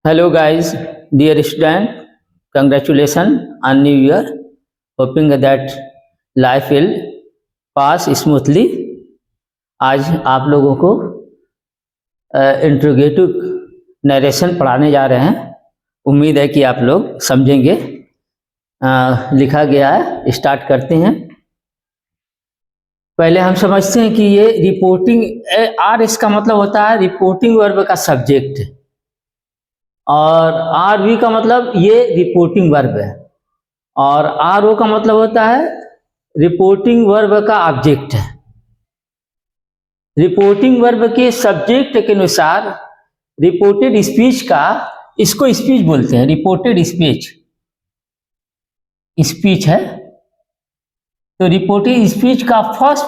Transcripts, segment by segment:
Hello guys, dear student, congratulations on New Year. Hoping that life will pass smoothly. आज आप लोगों को interrogative narration पढ़ाने जा रहे हैं। उम्मीद है कि आप लोग समझेंगे। लिखा गया है, स्टार्ट करते हैं। पहले हम समझते हैं कि ये रिपोर्टिंग आर, इसका मतलब होता है रिपोर्टिंग वर्ब का सब्जेक्ट, और आर वी का मतलब ये रिपोर्टिंग वर्ब है, और आर ओ का मतलब होता है रिपोर्टिंग वर्ब का ऑब्जेक्ट है। रिपोर्टिंग वर्ब के सब्जेक्ट के अनुसार रिपोर्टेड स्पीच का, इसको स्पीच बोलते हैं, रिपोर्टेड स्पीच स्पीच है। तो रिपोर्टेड स्पीच का फर्स्ट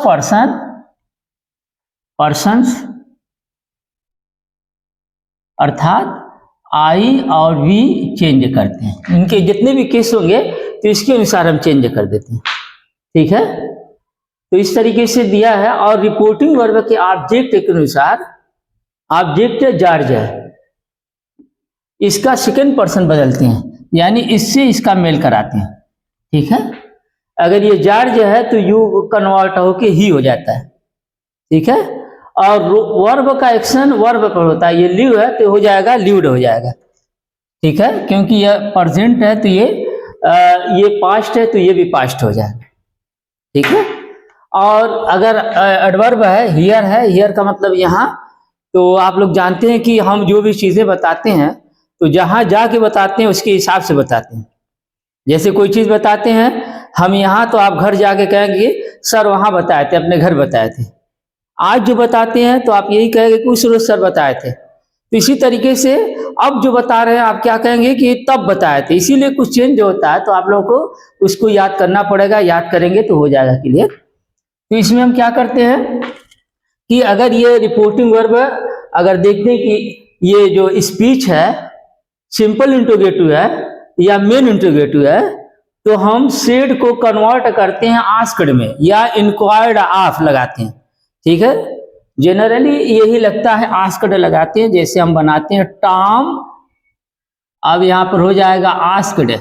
पर्सन्स अर्थात आई और वी चेंज करते हैं। इनके जितने भी केस होंगे तो इसके अनुसार हम चेंज कर देते हैं, ठीक है। तो इस तरीके से दिया है। और रिपोर्टिंग वर्ब के ऑब्जेक्ट के अनुसार, ऑब्जेक्ट जॉर्ज है, इसका सेकंड पर्सन बदलते हैं, यानी इससे इसका मेल कराते हैं, ठीक है। अगर ये जॉर्ज है तो यू कन्वर्ट होके ही हो जाता है, ठीक है। और वर्ब का एक्शन वर्ब पर होता है। ये लिव है तो हो जाएगा लिव्ड हो जाएगा, ठीक है, क्योंकि ये प्रेजेंट है तो ये पास्ट है तो ये भी पास्ट हो जाएगा, ठीक है। और अगर एडवर्ब है, हियर का मतलब यहाँ, तो आप लोग जानते हैं कि हम जो भी चीजें बताते हैं तो जहां जाके बताते हैं उसके हिसाब से बताते हैं। जैसे कोई चीज बताते हैं हम यहाँ, तो आप घर जाके कहेंगे सर वहां बताए थे, अपने घर बताए थे। आज जो बताते हैं तो आप यही कहेंगे कि उस रोज सर बताए थे। तो इसी तरीके से अब जो बता रहे हैं आप क्या कहेंगे कि तब बताए थे। इसीलिए कुछ चेंज होता है, तो आप लोगों को उसको याद करना पड़ेगा। याद करेंगे तो हो जाएगा क्लियर। तो इसमें हम क्या करते हैं कि अगर ये रिपोर्टिंग वर्ब, अगर देखते हैं कि ये जो स्पीच है सिंपल इंट्रोगेटिव है या मेन इंट्रोगेटिव है, तो हम सेड को कन्वर्ट करते हैं आस्क्ड में, या इंक्वायर्ड ऑफ लगाते हैं, ठीक है। जनरली यही लगता है, आस्क्ड लगाते हैं। जैसे हम बनाते हैं टॉम, अब यहाँ पर हो जाएगा आस्क्ड,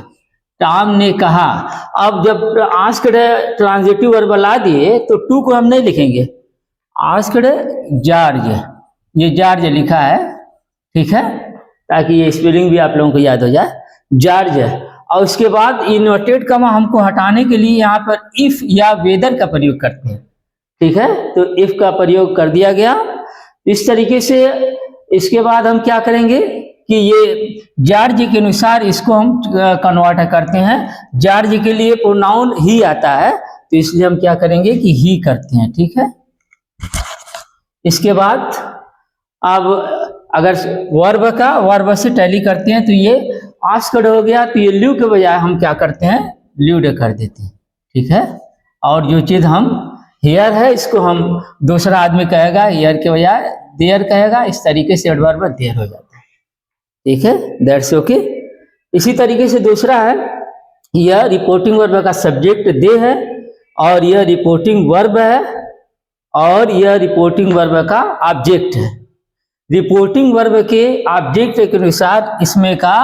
टॉम ने कहा। अब जब आस्क्ड ट्रांजिटिव वर्ब ला दिए तो टू को हम नहीं लिखेंगे, आस्क्ड जॉर्ज, ये जॉर्ज लिखा है, ठीक है, ताकि ये स्पेलिंग भी आप लोगों को याद हो जाए, जॉर्ज। और उसके बाद इन्वर्टेड कमा हमको हटाने के लिए यहाँ पर इफ या वेदर का प्रयोग करते हैं, ठीक है। तो इफ का प्रयोग कर दिया गया इस तरीके से। इसके बाद हम क्या करेंगे कि ये जॉर्ज के अनुसार इसको हम कन्वर्ट करते हैं। जॉर्ज के लिए प्रोनाउन ही आता है, तो इसलिए हम क्या करेंगे कि ही करते हैं, ठीक है। इसके बाद अब अगर वर्ब से टैली करते हैं तो ये आस्क्ड हो गया, तो ये लिव के बजाय हम क्या करते हैं, लिव्ड कर देते हैं, ठीक है। और जो चीज हम हियर है इसको हम दूसरा आदमी कहेगा, हियर के बजाय देयर कहेगा। इस तरीके से एडवर्ब देयर हो जाता है, ठीक है, दैट्स ओके। इसी तरीके से दूसरा है, यह रिपोर्टिंग वर्ब का सब्जेक्ट दे है, और यह रिपोर्टिंग वर्ब है, और यह रिपोर्टिंग वर्ब का ऑब्जेक्ट है। रिपोर्टिंग वर्ब के ऑब्जेक्ट के अनुसार इसमें का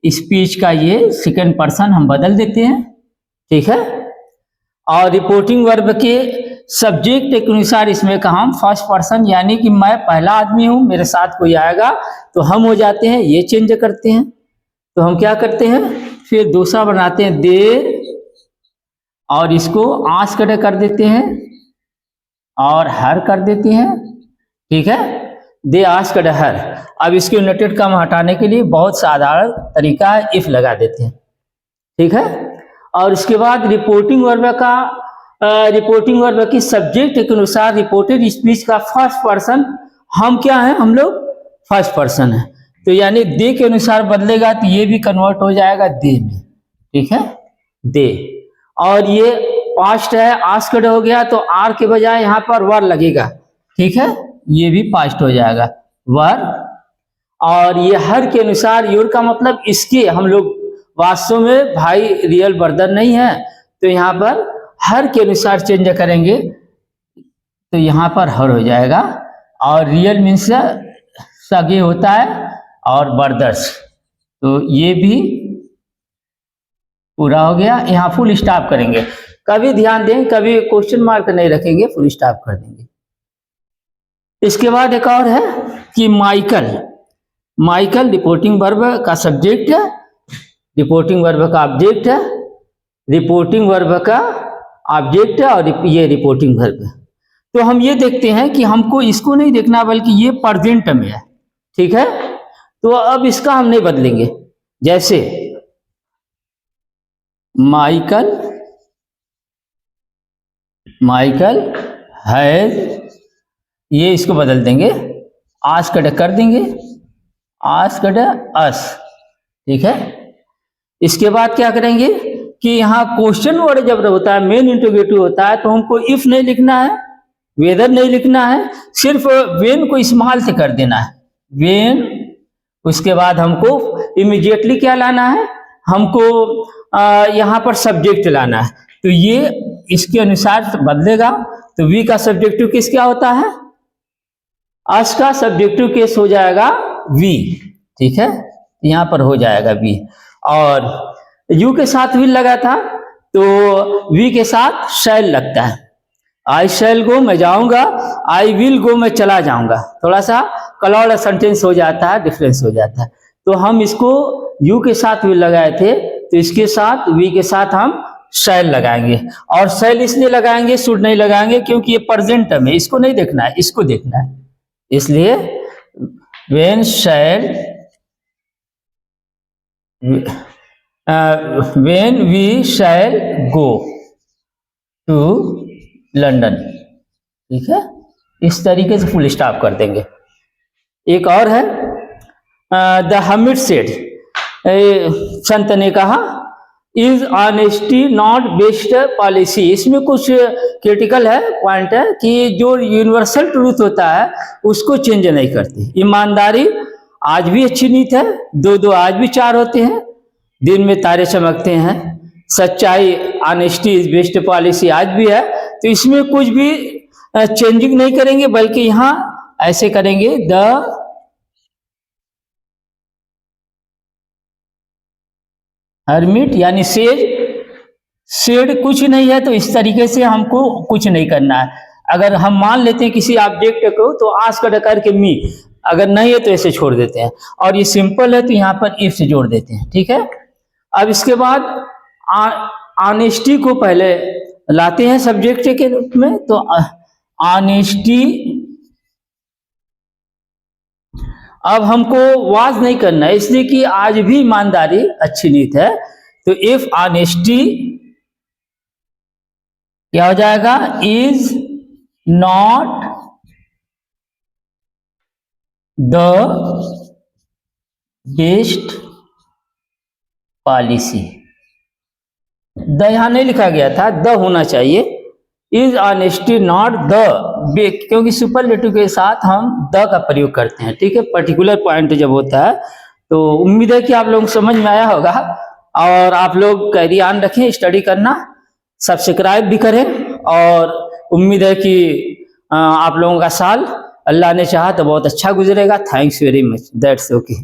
स्पीच का ये सेकंड पर्सन हम बदल देते हैं, ठीक है। और रिपोर्टिंग वर्ब के सब्जेक्ट के अनुसार इसमें का हम फर्स्ट पर्सन, यानी कि मैं पहला आदमी हूं, मेरे साथ कोई आएगा तो हम हो जाते हैं, ये चेंज करते हैं। तो हम क्या करते हैं, फिर दूसरा बनाते हैं दे, और इसको आस्क्ड कर देते हैं और हर कर देते हैं, ठीक है। They asked her. अब इसके यूनाइटेड का हटाने के लिए बहुत साधारण तरीका है, इफ लगा देते हैं, ठीक है। और इसके बाद रिपोर्टिंग वर्ब की सब्जेक्ट के अनुसार रिपोर्टेड स्पीच का फर्स्ट पर्सन हम क्या है, हम लोग फर्स्ट पर्सन है, तो यानी दे के अनुसार बदलेगा तो ये भी कन्वर्ट हो जाएगा दे में, ठीक है, दे। और ये पास्ट है, आस्क्ड हो गया तो आर के बजाय यहाँ पर वर लगेगा, ठीक है, ये भी पास्ट हो जाएगा वर। और ये हर के अनुसार, योर का मतलब इसके, हम लोग वास्तव में भाई रियल ब्रदर नहीं है, तो यहाँ पर हर के अनुसार चेंज करेंगे तो यहाँ पर हर हो जाएगा। और रियल मीन्स सगे होता है, और ब्रदर्स। तो ये भी पूरा हो गया। यहाँ फुल स्टॉप करेंगे, कभी ध्यान दें, कभी क्वेश्चन मार्क नहीं रखेंगे, फुल स्टॉप कर देंगे। इसके बाद एक और है कि माइकल। माइकल रिपोर्टिंग वर्ब का सब्जेक्ट है, रिपोर्टिंग वर्ब का ऑब्जेक्ट है, रिपोर्टिंग वर्ब का ऑब्जेक्ट है और ये रिपोर्टिंग वर्ब है। तो हम ये देखते हैं कि हमको इसको नहीं देखना बल्कि ये प्रेजेंट में है, ठीक है। तो अब इसका हम नहीं बदलेंगे, जैसे माइकल हैज, ये इसको बदल देंगे, आस्क्ड कर देंगे, आस्क्ड अस, ठीक है। इसके बाद क्या करेंगे कि यहाँ क्वेश्चन वर्ड जब होता है, मेन इंटरोगेटिव होता है, तो हमको इफ नहीं लिखना है, वेदर नहीं लिखना है, सिर्फ वेन को इस्तेमाल से कर देना है, वेन। उसके बाद हमको इमीडिएटली क्या लाना है, हमको यहाँ पर सब्जेक्ट लाना है। तो ये इसके अनुसार बदलेगा। तो वी का सब्जेक्टिव केस क्या होता है, अस का सब्जेक्टिव केस हो जाएगा वी, ठीक है, यहाँ पर हो जाएगा वी। और यू के साथ विल लगा था, तो वी के साथ शैल लगता है। आई शैल गो, मैं जाऊंगा, आई विल गो, मैं चला जाऊंगा। थोड़ा सा क्लॉज सेंटेंस हो जाता है, डिफरेंस हो जाता है। तो हम इसको यू के साथ विल लगाए थे, तो इसके साथ वी के साथ हम शैल लगाएंगे। और शैल इसलिए लगाएंगे, शुड नहीं लगाएंगे, क्योंकि ये प्रेजेंट में, इसको नहीं देखना है, इसको देखना है। इसलिए when shall, when we shall go to London, ठीक है। इस तरीके से फुल स्टॉप कर देंगे। एक और है द हर्मिट सेड, संत ने कहा, is honesty not best policy. इसमें कुछ क्रिटिकल है, पॉइंट है कि जो यूनिवर्सल ट्रूथ होता है उसको चेंज नहीं करती। ईमानदारी आज भी अच्छी नीति है, दो दो आज भी चार होते हैं, दिन में तारे चमकते हैं। सच्चाई, ऑनेस्टी इज बेस्ट पॉलिसी आज भी है। तो इसमें कुछ भी चेंजिंग नहीं करेंगे, बल्कि यहाँ ऐसे करेंगे, द हर्मिट यानी सेड कुछ नहीं है, तो इस तरीके से हमको कुछ नहीं करना है। अगर हम मान लेते हैं किसी ऑब्जेक्ट को, तो आस्क्ड करके मी, अगर नहीं है तो ऐसे छोड़ देते हैं। और ये सिंपल है, तो यहाँ पर इफ से जोड़ देते हैं, ठीक है। अब इसके बाद ऑनेस्टी को पहले लाते हैं सब्जेक्ट के रूप में। तो ऑनेस्टी, अब हमको वाज नहीं करना है, इसलिए कि आज भी ईमानदारी अच्छी नीति है। तो इफ ऑनेस्टी क्या हो जाएगा, is not the best policy. The यहां नहीं लिखा गया था, द होना चाहिए। इज ऑनेस्टी नॉट द, क्योंकि सुपरलेटिव के साथ हम द का प्रयोग करते हैं, ठीक है, पर्टिकुलर पॉइंट जब होता है। तो उम्मीद है कि आप लोगों को समझ में आया होगा, और आप लोग का ध्यान रखें, स्टडी करना, सब्सक्राइब भी करें। और उम्मीद है कि आप लोगों का साल अल्लाह ने चाहा तो बहुत अच्छा गुजरेगा। Thanks very much, that's okay.